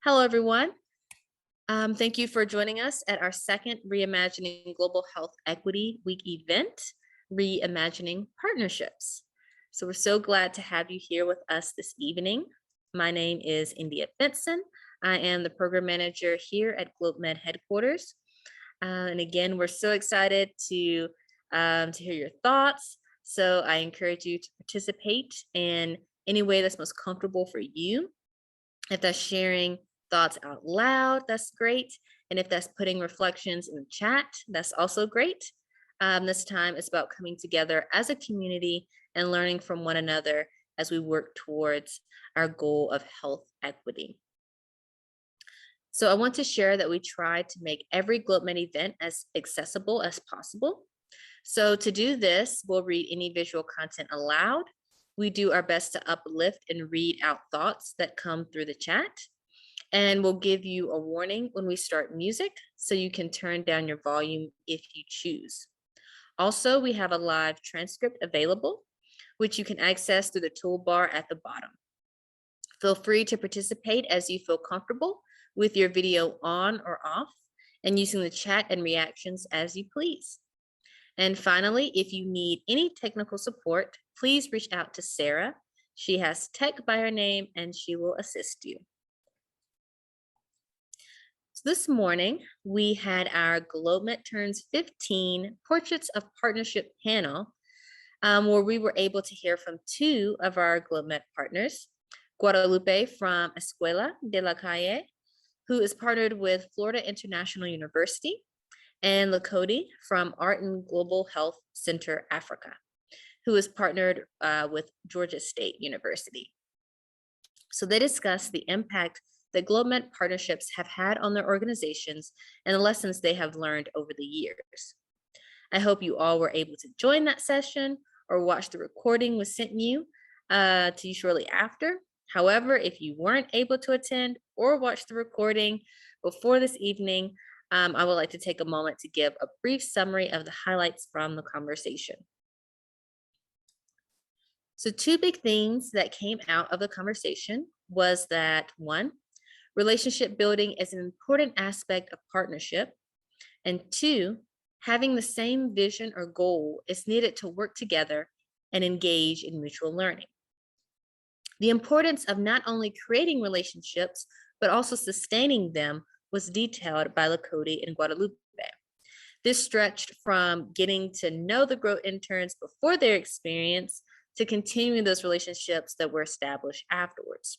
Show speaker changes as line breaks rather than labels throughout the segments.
Hello, everyone. Thank you for joining us at our second Reimagining Global Health Equity Week event, Reimagining Partnerships. So we're so glad to have you here with us this evening. My name is India Benson. I am the program manager here at GlobeMed headquarters. And again, we're so excited to hear your thoughts. So I encourage you to participate in any way that's most comfortable for you. If that's sharing thoughts out loud, that's great. And if that's putting reflections in the chat, that's also great. This time it's about coming together as a community and learning from one another as we work towards our goal of health equity. So I want to share that we try to make every GlobeMed event as accessible as possible. So to do this, we'll read any visual content aloud. We do our best to uplift and read out thoughts that come through the chat. And we'll give you a warning when we start music so you can turn down your volume if you choose. Also, we have a live transcript available, which you can access through the toolbar at the bottom. Feel free to participate as you feel comfortable with your video on or off and using the chat and reactions as you please. And finally, if you need any technical support, please reach out to Sarah. She has tech by her name and she will assist you. So this morning, we had our GlobeMed Turns 15 Portraits of Partnership panel, where we were able to hear from two of our GlobeMed partners, Guadalupe from Escuela de la Calle, who is partnered with Florida International University, and Lakoti from Art and Global Health Center Africa, who is partnered with Georgia State University. So they discussed the impact that GlobeMed partnerships have had on their organizations and the lessons they have learned over the years. I hope you all were able to join that session or watch the recording was sent you to you shortly after. However, if you weren't able to attend or watch the recording before this evening, I would like to take a moment to give a brief summary of the highlights from the conversation. So two big things that came out of the conversation was that one, relationship building is an important aspect of partnership, and two, having the same vision or goal is needed to work together and engage in mutual learning. The importance of not only creating relationships, but also sustaining them was detailed by Lakoti and Guadalupe. This stretched from getting to know the Grow interns before their experience to continuing those relationships that were established afterwards.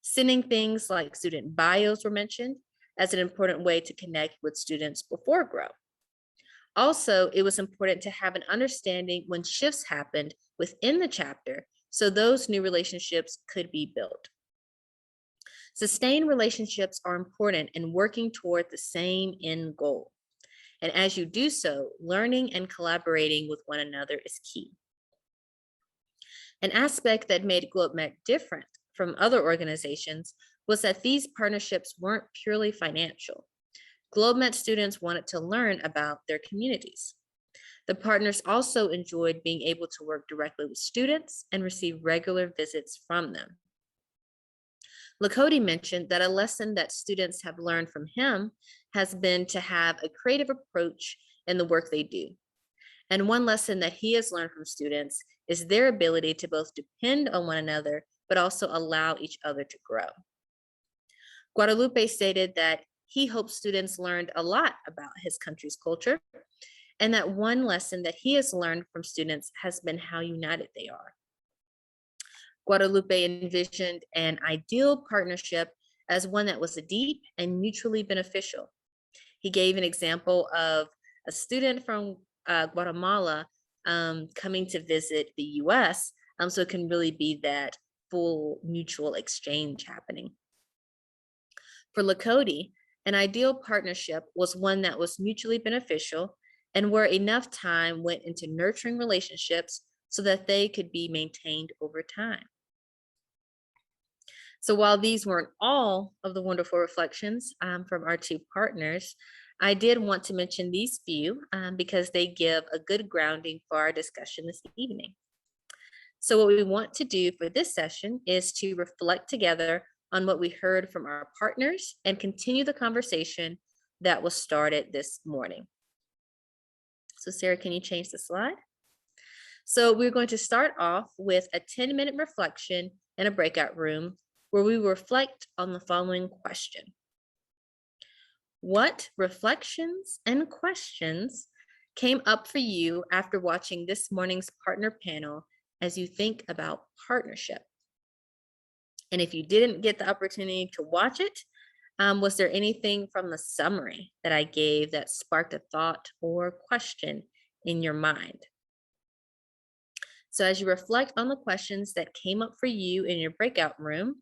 Sending things like student bios were mentioned as an important way to connect with students before Grow. Also, it was important to have an understanding when shifts happened within the chapter so those new relationships could be built. Sustained relationships are important in working toward the same end goal. And as you do so, learning and collaborating with one another is key. An aspect that made GlobeMed different from other organizations was that these partnerships weren't purely financial. GlobeMed students wanted to learn about their communities. The partners also enjoyed being able to work directly with students and receive regular visits from them. Lakoti mentioned that a lesson that students have learned from him has been to have a creative approach in the work they do. And one lesson that he has learned from students is their ability to both depend on one another, but also allow each other to grow. Guadalupe stated that he hopes students learned a lot about his country's culture, and that one lesson that he has learned from students has been how united they are. Guadalupe envisioned an ideal partnership as one that was deep and mutually beneficial. He gave an example of a student from Guatemala coming to visit the US, so it can really be that full mutual exchange happening. For Lakoti, an ideal partnership was one that was mutually beneficial and where enough time went into nurturing relationships so that they could be maintained over time. So while these weren't all of the wonderful reflections from our two partners, I did want to mention these few because they give a good grounding for our discussion this evening. So what we want to do for this session is to reflect together on what we heard from our partners and continue the conversation that was started this morning. So Sarah, can you change the slide? So we're going to start off with a 10-minute reflection in a breakout room where we reflect on the following question. What reflections and questions came up for you after watching this morning's partner panel as you think about partnership? And if you didn't get the opportunity to watch it, was there anything from the summary that I gave that sparked a thought or question in your mind? So as you reflect on the questions that came up for you in your breakout room,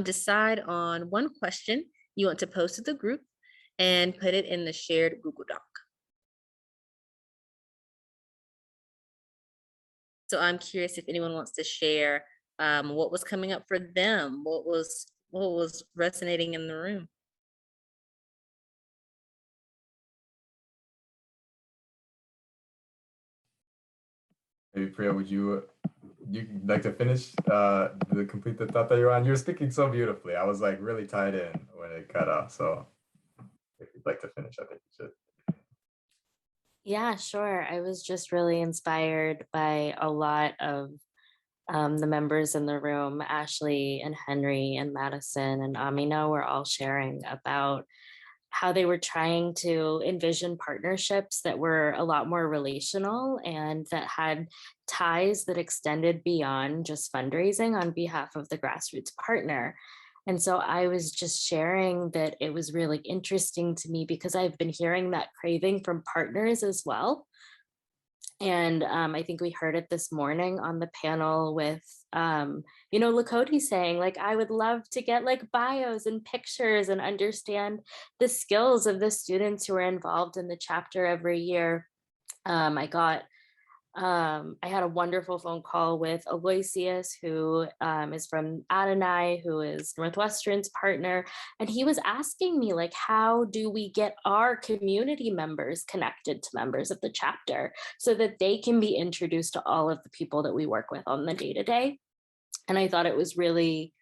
decide on one question you want to post to the group and put it in the shared Google Doc. So I'm curious if anyone wants to share what was coming up for them, what was resonating in the room.
Maybe Priya, would you like to finish the complete the thought that you're on? You were speaking so beautifully. I was like really tied in when it cut off. So if you'd like to finish, I think you should.
Yeah, sure. I was just really inspired by a lot of the members in the room. Ashley and Henry and Madison and Amina were all sharing about how they were trying to envision partnerships that were a lot more relational and that had ties that extended beyond just fundraising on behalf of the grassroots partner. And so I was just sharing that it was really interesting to me because I've been hearing that craving from partners as well. And I think we heard it this morning on the panel with, Lakoti saying, like, I would love to get like bios and pictures and understand the skills of the students who are involved in the chapter every year. I had a wonderful phone call with Aloysius, who is from Adonai, who is Northwestern's partner. And he was asking me, like, how do we get our community members connected to members of the chapter so that they can be introduced to all of the people that we work with on the day-to-day? And I thought it was really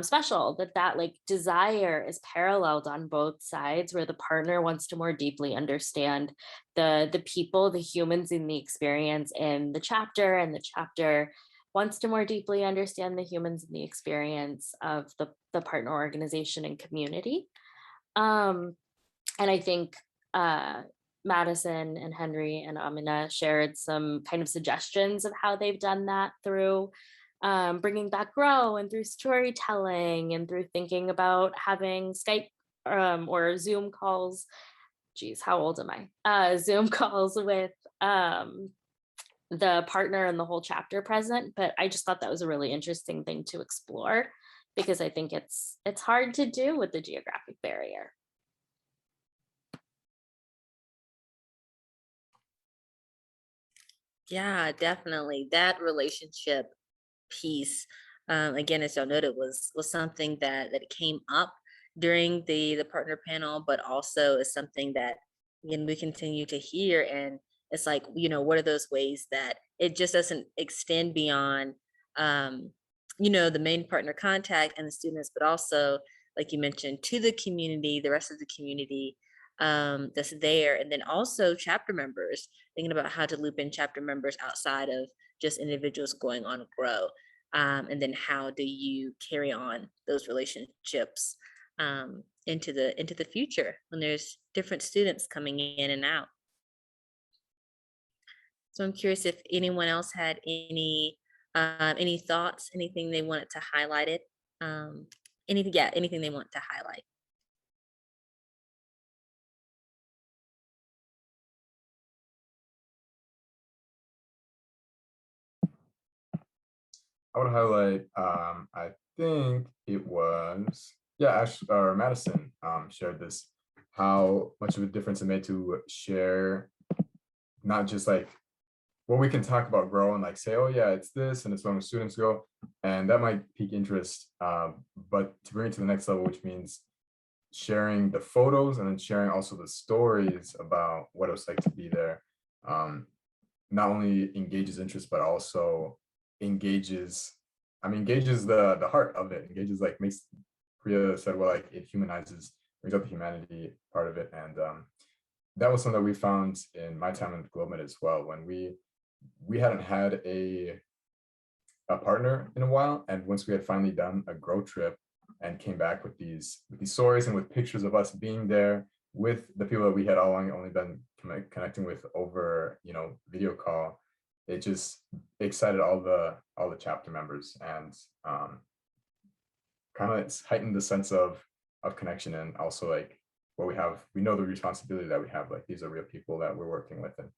special that like desire is paralleled on both sides, where the partner wants to more deeply understand the people, the humans in the experience in the chapter, and the chapter wants to more deeply understand the humans in the experience of the partner organization and community. And I think Madison and Henry and Amina shared some kind of suggestions of how they've done that through bringing back Grow and through storytelling and through thinking about having Skype or Zoom calls. Geez, how old am I? Zoom calls with the partner and the whole chapter present. But I just thought that was a really interesting thing to explore because I think it's hard to do with the geographic barrier.
Yeah, definitely. That relationship piece, again, as y'all noted, was something that came up during the partner panel, but also is something that again we continue to hear. And it's like, what are those ways that it just doesn't extend beyond the main partner contact and the students, but also, like you mentioned, to the community, the rest of the community that's there, and then also chapter members, thinking about how to loop in chapter members outside of just individuals going on Grow. And then how do you carry on those relationships into the future when there's different students coming in and out. So I'm curious if anyone else had any thoughts, anything they wanted to highlight it, anything they want to highlight.
I would highlight, I think it was, Ash or Madison shared this, how much of a difference it made to share not just like what we can talk about Grow and like say, oh yeah, it's this and it's when students go, and that might pique interest, but to bring it to the next level, which means sharing the photos and then sharing also the stories about what it was like to be there, not only engages interest, but also engages I mean, engages the heart of it. Engages, like, makes, Priya said, well, like, it humanizes, brings up the humanity part of it. And that was something that we found in my time in GlobeMed as well, when we hadn't had a partner in a while. And once we had finally done a grow trip and came back with these stories and with pictures of us being there with the people that we had all along only been connecting with over, video call, it just excited all the chapter members, and kind of heightened the sense of connection. And also, like, what we know the responsibility that we have, like, these are real people that we're working with, and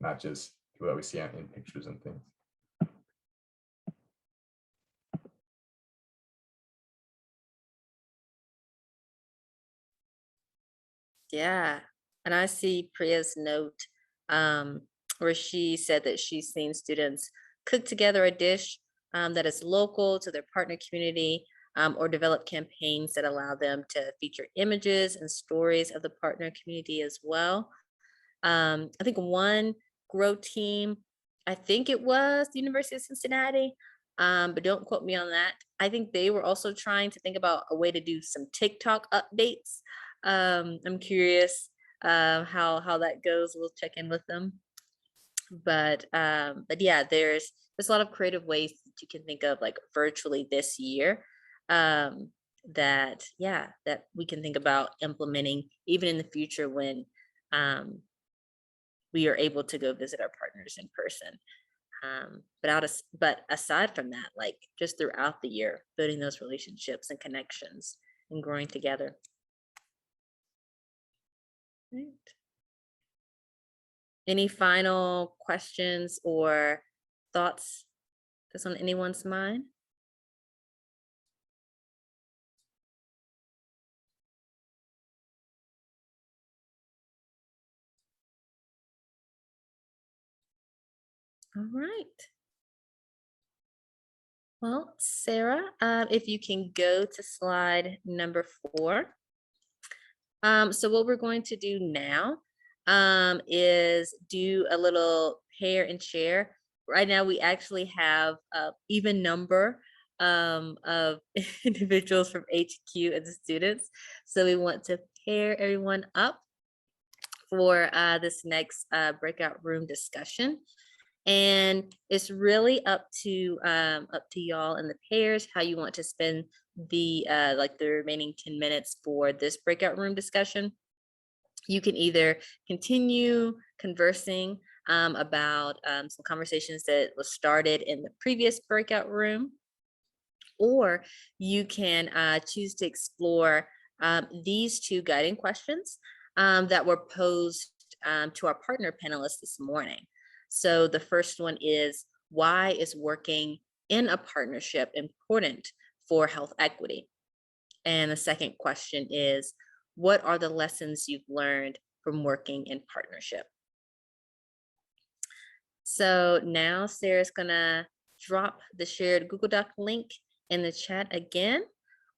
not just people that we see in pictures and things.
Yeah. And I see Priya's note where she said that she's seen students cook together a dish that is local to their partner community, or develop campaigns that allow them to feature images and stories of the partner community as well. I think one grow team, I think it was the University of Cincinnati, but don't quote me on that. I think they were also trying to think about a way to do some TikTok updates. I'm curious how that goes. We'll check in with them. But yeah, there's a lot of creative ways that you can think of, like, virtually this year, um, that we can think about implementing even in the future when um, we are able to go visit our partners in person. But aside from that, like, just throughout the year, building those relationships and connections and growing together. Right. Any final questions or thoughts that's on anyone's mind? All right. Well, Sarah, if you can go to slide number 4. So what we're going to do now is do a little pair and share. Right now, we actually have an even number of individuals from HQ and students. So we want to pair everyone up for this next breakout room discussion. And it's really up to y'all and the pairs how you want to spend the the remaining 10 minutes for this breakout room discussion. You can either continue conversing about some conversations that was started in the previous breakout room, or you can choose to explore these 2 guiding questions that were posed to our partner panelists this morning. So the first one is, why is working in a partnership important for health equity? And the second question is, what are the lessons you've learned from working in partnership? So now Sarah's gonna drop the shared Google Doc link in the chat again.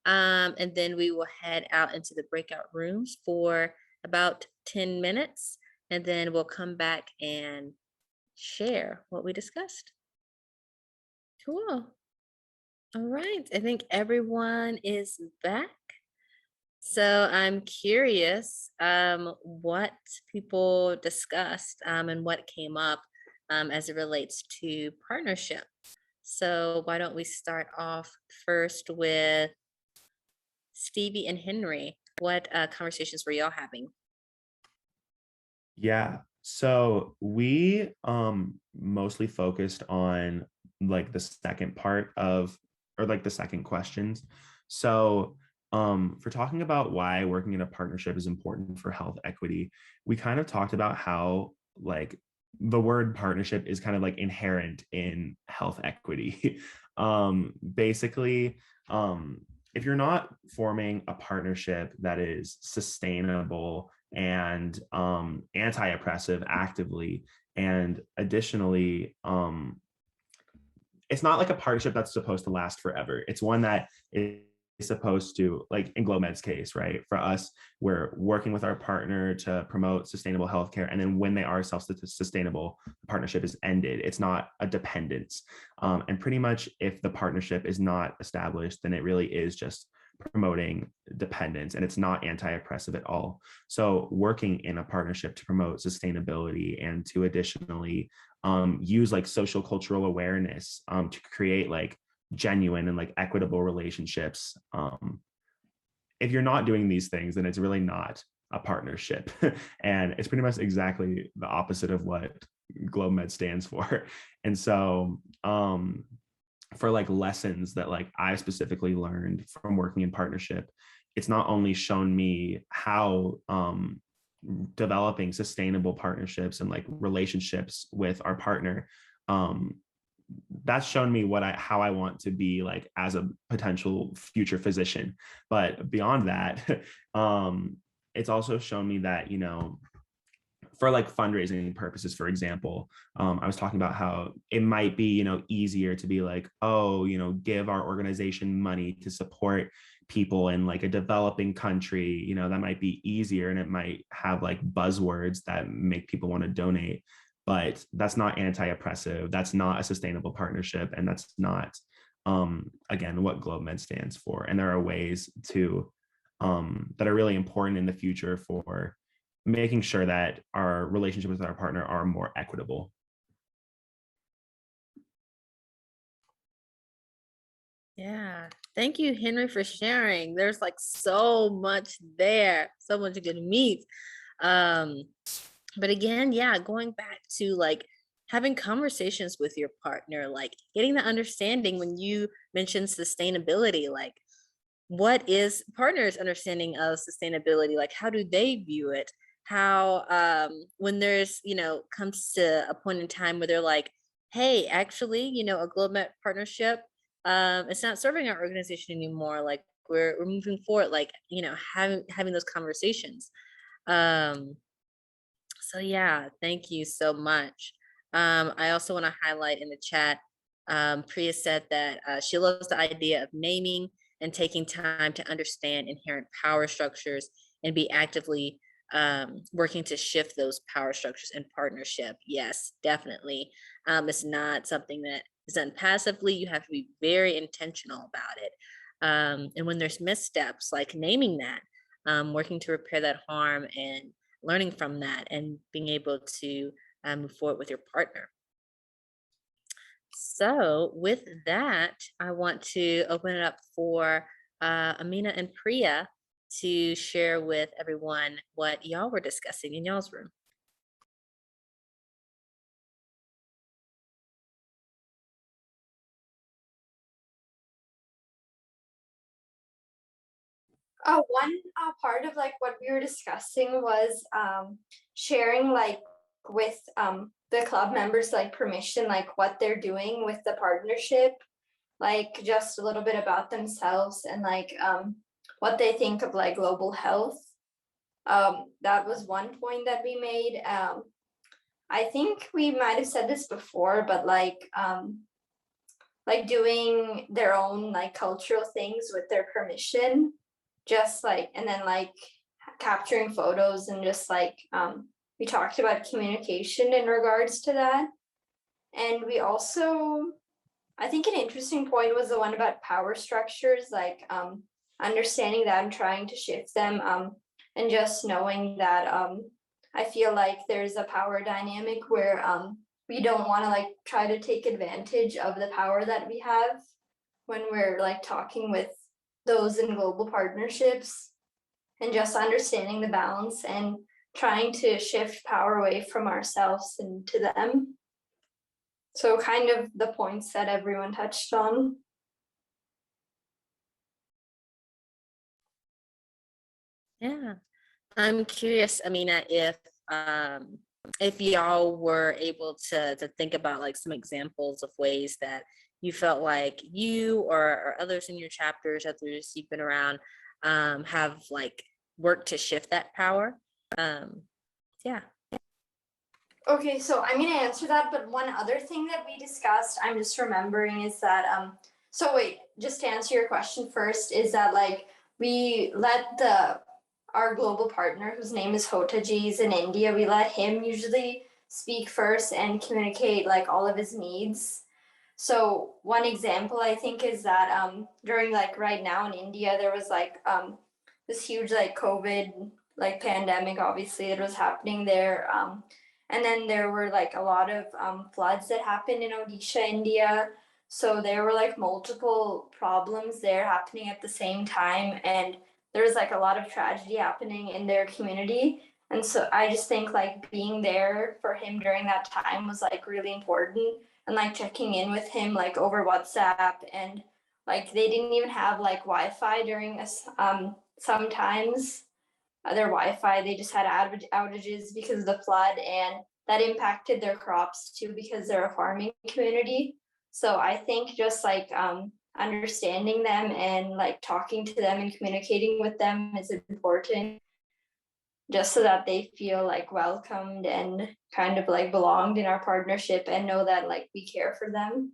And then we will head out into the breakout rooms for about 10 minutes. And then we'll come back and share what we discussed. Cool. All right. I think everyone is back. So I'm curious what people discussed and what came up as it relates to partnership. So why don't we start off first with Stevie and Henry? What conversations were y'all having?
Yeah. So we mostly focused on like the second part of, or like the second questions. So for talking about why working in a partnership is important for health equity, we kind of talked about how like the word partnership is kind of like inherent in health equity. Basically, if you're not forming a partnership that is sustainable and anti-oppressive actively, and additionally, it's not like a partnership that's supposed to last forever. It's one that is supposed to, like in GlobeMed's case, right? For us, we're working with our partner to promote sustainable healthcare. And then when they are self-sustainable, the partnership is ended. It's not a dependence. And pretty much if the partnership is not established, then it really is just promoting dependence, and it's not anti-oppressive at all. So working in a partnership to promote sustainability and to additionally use like social cultural awareness to create like genuine and like equitable relationships. If you're not doing these things, then it's really not a partnership. And it's pretty much exactly the opposite of what GlobeMed stands for. And so for like lessons that like I specifically learned from working in partnership, it's not only shown me how developing sustainable partnerships and like relationships with our partner, that's shown me how I want to be like as a potential future physician. But beyond that, it's also shown me that, you know, for like fundraising purposes, for example, I was talking about how it might be, you know, easier to be like, oh, you know, give our organization money to support people in like a developing country, you know, that might be easier, and it might have like buzzwords that make people want to donate. But that's not anti-oppressive. That's not a sustainable partnership. And that's not, again, what GlobeMed stands for. And there are ways to, that are really important in the future for making sure that our relationship with our partner are more equitable.
Yeah. Thank you, Henry, for sharing. There's like so much there, so much good meat. But again, yeah, going back to like having conversations with your partner, like getting the understanding when you mentioned sustainability, like what is partners' understanding of sustainability? Like how do they view it? How when there's, you know, comes to a point in time where they're like, hey, actually, you know, a GlobeMed partnership, it's not serving our organization anymore. Like we're moving forward, like, you know, having those conversations. Um, so yeah, thank you so much. I also want to highlight in the chat, Priya said that she loves the idea of naming and taking time to understand inherent power structures and be actively working to shift those power structures in partnership. Yes, definitely. It's not something that is done passively. You have to be very intentional about it. And when there's missteps, like naming that, working to repair that harm and learning from that and being able to move forward with your partner. So with that, I want to open it up for Amina and Priya to share with everyone what y'all were discussing in y'all's room.
One part of like what we were discussing was sharing like with the club members like permission, like what they're doing with the partnership, like just a little bit about themselves and like what they think of like global health. That was one point that we made. I think we might have said this before, but like doing their own like cultural things with their permission, just like, and then like capturing photos and just like we talked about communication in regards to that. And we also, I think an interesting point was the one about power structures, like understanding that and trying to shift them, and just knowing that I feel like there's a power dynamic where we don't want to like try to take advantage of the power that we have when we're like talking with those in global partnerships, and just understanding the balance and trying to shift power away from ourselves and to them. So kind of the points that everyone touched on.
Yeah, I'm curious, Amina, if y'all were able to think about like some examples of ways that you felt like you or others in your chapters, others you've been around, have like worked to shift that power. Yeah.
Okay, so I'm gonna answer that, but one other thing that we discussed, I'm just remembering, is that so wait, just to answer your question first, is that like we let our global partner, whose name is Hotaji, is in India, we let him usually speak first and communicate like all of his needs. So one example I think is that during like right now in India, there was like this huge like COVID like pandemic, obviously it was happening there. And then there were like a lot of floods that happened in Odisha, India. So there were like multiple problems there happening at the same time. And there was like a lot of tragedy happening in their community. And so I just think like being there for him during that time was like really important, and like checking in with him like over WhatsApp, and like they didn't even have like Wi-Fi during us sometimes their Wi-Fi, they just had outages because of the flood, and that impacted their crops too because they're a farming community. So I think just like understanding them and like talking to them and communicating with them is important, just so that they feel like welcomed and kind of like belonged in our partnership and know that like we care for them.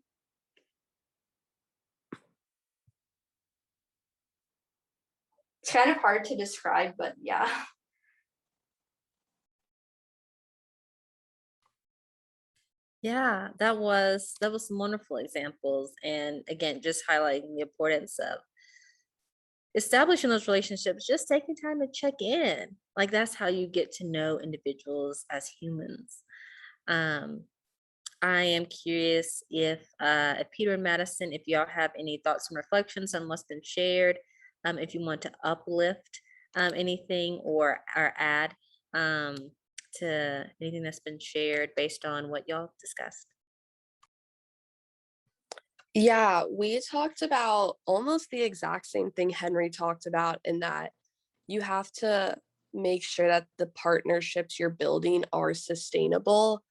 It's kind of hard to describe, but yeah.
Yeah, that was some wonderful examples. And again, just highlighting the importance of establishing those relationships, just taking time to check in. Like that's how you get to know individuals as humans. Um, I am curious if Peter and Madison, if y'all have any thoughts and reflections on what's been shared, if you want to uplift anything or add to anything that's been shared based on what y'all discussed.
Yeah, we talked about almost the exact same thing Henry talked about, in that you have to make sure that the partnerships you're building are sustainable,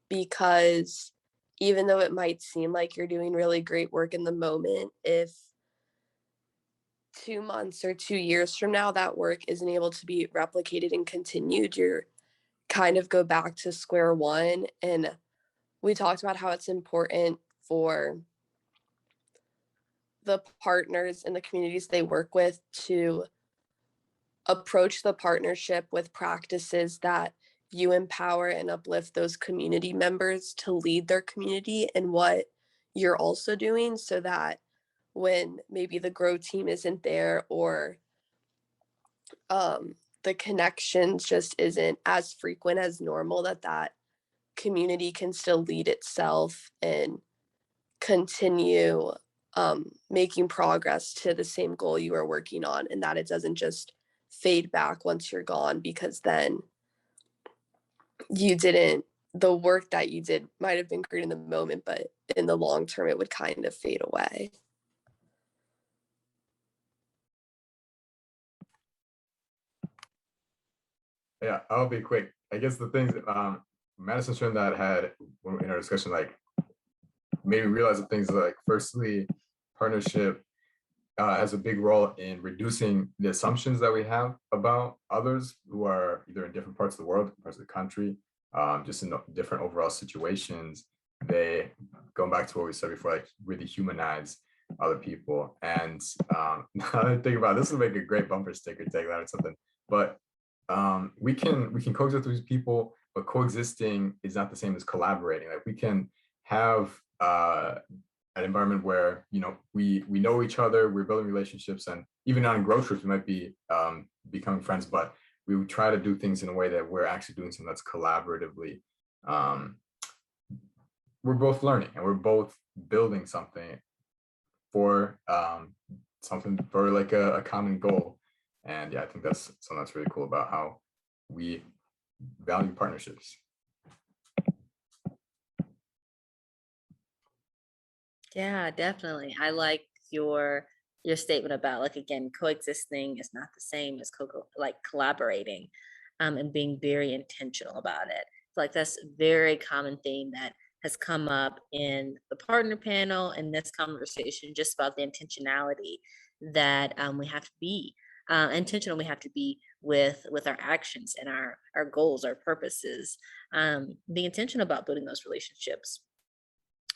because even though it might seem like you're doing really great work in the moment, if 2 months or 2 years from now that work isn't able to be replicated and continued, you're kind of go back to square one. And we talked about how it's important for the partners in the communities they work with to approach the partnership with practices that you empower and uplift those community members to lead their community in what you're also doing, so that when maybe the grow team isn't there, or the connections just isn't as frequent as normal, that community can still lead itself and continue making progress to the same goal you are working on, and that it doesn't just fade back once you're gone, because then the work that you did might have been great in the moment, but in the long term it would kind of fade away.
Yeah, I'll be quick. I guess the things Madison showed that had in our discussion, like made me realize the things like, firstly, partnership has a big role in reducing the assumptions that we have about others who are either in different parts of the world, different parts of the country, just in different overall situations. They, going back to what we said before, like really humanize other people. And now that I think about it, this will make a great bumper sticker, take that or something. But we can coexist with these people, but coexisting is not the same as collaborating. Like we can have an environment where, you know, we know each other, we're building relationships, and even on growth trips we might be becoming friends, but we would try to do things in a way that we're actually doing something that's collaboratively. We're both learning and we're both building something for like a common goal. And yeah, I think that's something that's really cool about how we value partnerships.
Yeah, definitely. I like your statement about, like, again, coexisting is not the same as like collaborating, and being very intentional about it. Like that's a very common theme that has come up in the partner panel and this conversation, just about the intentionality that we have to be intentional. We have to be with our actions and our goals, our purposes. Be intentional about building those relationships.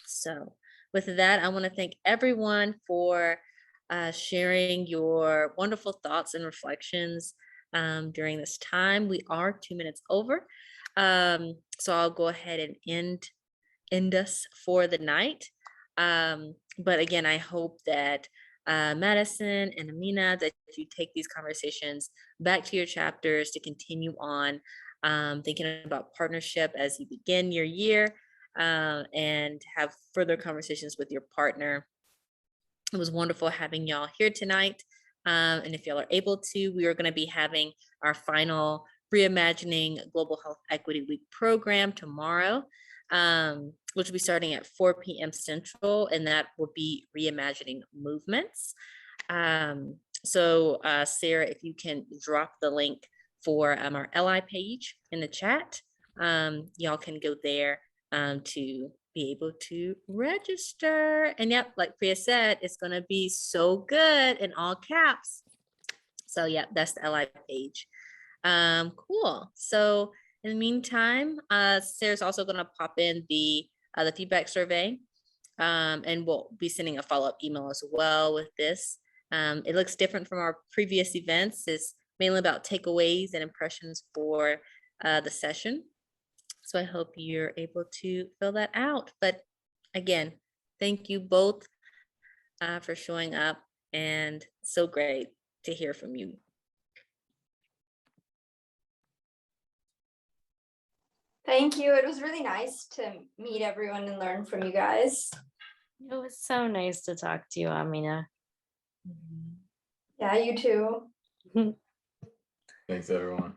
So with that, I want to thank everyone for sharing your wonderful thoughts and reflections during this time. We are 2 minutes over. So I'll go ahead and end us for the night. But again, I hope that Madison and Amina, that you take these conversations back to your chapters to continue on thinking about partnership as you begin your year and have further conversations with your partner. It was wonderful having y'all here tonight. And if y'all are able to, we are going to be having our final Reimagining Global Health Equity Week program tomorrow, which will be starting at 4 p.m. Central, and that will be Reimagining Movements. So Sarah, if you can drop the link for our LI page in the chat, y'all can go there to be able to register. And yep, like Priya said, it's going to be so good in all caps. So yeah, that's the LI page. Cool. So in the meantime, Sarah's also going to pop in the feedback survey, and we'll be sending a follow-up email as well with this. It looks different from our previous events. It's mainly about takeaways and impressions for the session. So I hope you're able to fill that out. But again, thank you both for showing up, and so great to hear from you.
Thank you. It was really nice to meet everyone and learn from you guys.
It was so nice to talk to you, Amina.
Yeah, you too.
Thanks, everyone.